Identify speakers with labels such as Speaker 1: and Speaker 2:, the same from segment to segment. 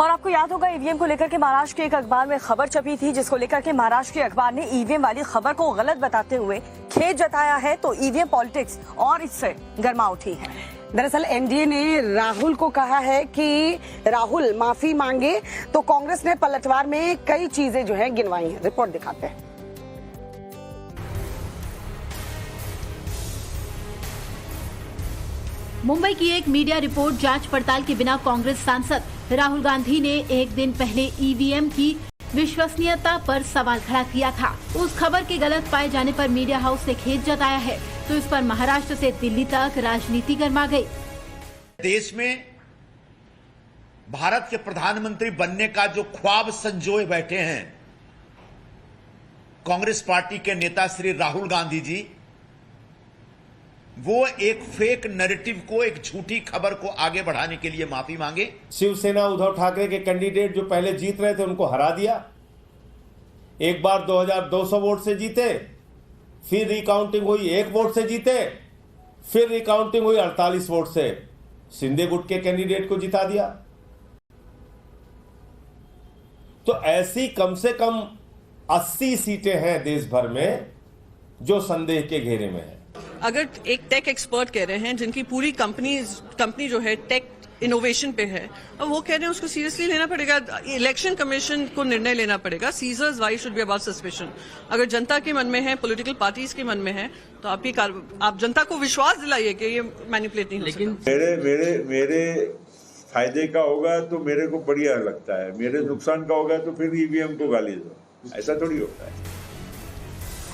Speaker 1: और आपको याद होगा ईवीएम को लेकर के महाराष्ट्र के एक अखबार में खबर छपी थी, जिसको लेकर के महाराष्ट्र के अखबार ने ईवीएम वाली खबर को गलत बताते हुए खेद जताया है। तो ईवीएम पॉलिटिक्स और इससे गर्मा उठी है।
Speaker 2: दरअसल एनडीए ने राहुल को कहा है कि राहुल माफी मांगे, तो कांग्रेस ने पलटवार में कई चीजें जो है गिनवाई हैं। रिपोर्ट दिखाते हैं।
Speaker 3: मुंबई की एक मीडिया रिपोर्ट जांच पड़ताल के बिना कांग्रेस सांसद राहुल गांधी ने एक दिन पहले ईवीएम की विश्वसनीयता पर सवाल खड़ा किया था। उस खबर के गलत पाए जाने पर मीडिया हाउस ने खेद जताया है, तो इस पर महाराष्ट्र से दिल्ली तक राजनीति गर्मा गई।
Speaker 4: देश में भारत के प्रधानमंत्री बनने का जो ख्वाब संजोए बैठे हैं कांग्रेस पार्टी के नेता श्री राहुल गांधी जी, वो एक फेक नैरेटिव को, एक झूठी खबर को आगे बढ़ाने के लिए माफी मांगे।
Speaker 5: शिवसेना उद्धव ठाकरे के कैंडिडेट जो पहले जीत रहे थे उनको हरा दिया। एक बार 2200 वोट से जीते, फिर रिकाउंटिंग हुई 1 वोट से जीते, फिर रिकाउंटिंग हुई 48 वोट से शिंदे गुट के कैंडिडेट को जिता दिया। तो ऐसी कम से कम 80 सीटें हैं देश भर में जो संदेह के घेरे में है।
Speaker 6: अगर एक टेक एक्सपर्ट कह रहे हैं जिनकी पूरी कंपनी जो है टेक इनोवेशन पे है, और वो कह रहे हैं उसको सीरियसली लेना पड़ेगा। इलेक्शन कमीशन को निर्णय लेना पड़ेगा। Seizures why should be about suspension. अगर जनता के मन में है, पॉलिटिकल पार्टीज के मन में है, तो आप जनता को विश्वास दिलाइए कि ये मैनिपुलेट नहीं हो सकता।
Speaker 7: मेरे फायदे का होगा तो मेरे को बढ़िया लगता है, मेरे नुकसान का होगा तो फिर ईवीएम को गाली दो, ऐसा थोड़ी होता है।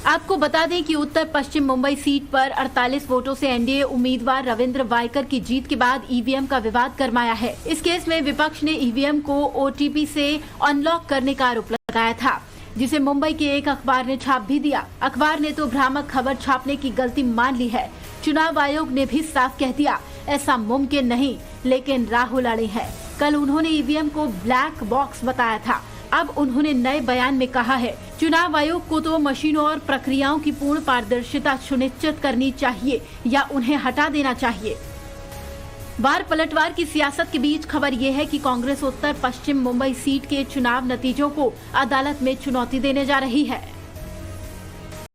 Speaker 3: आपको बता दें कि उत्तर पश्चिम मुंबई सीट पर 48 वोटों से एनडीए उम्मीदवार रविंद्र वायकर की जीत के बाद ईवीएम का विवाद गरमाया है। इस केस में विपक्ष ने ईवीएम को ओटीपी से अनलॉक करने का आरोप लगाया था, जिसे मुंबई के एक अखबार ने छाप भी दिया। अखबार ने तो भ्रामक खबर छापने की गलती मान ली है। चुनाव आयोग ने भी साफ कह दिया ऐसा मुमकिन नहीं, लेकिन राहुल अड़े हैं। कल उन्होंने ईवीएम को ब्लैक बॉक्स बताया था। अब उन्होंने नए बयान में कहा है चुनाव आयोग को तो मशीनों और प्रक्रियाओं की पूर्ण पारदर्शिता सुनिश्चित करनी चाहिए या उन्हें हटा देना चाहिए। बार पलटवार की सियासत के बीच खबर ये है कि कांग्रेस उत्तर पश्चिम मुंबई सीट के चुनाव नतीजों को अदालत में चुनौती देने जा रही है।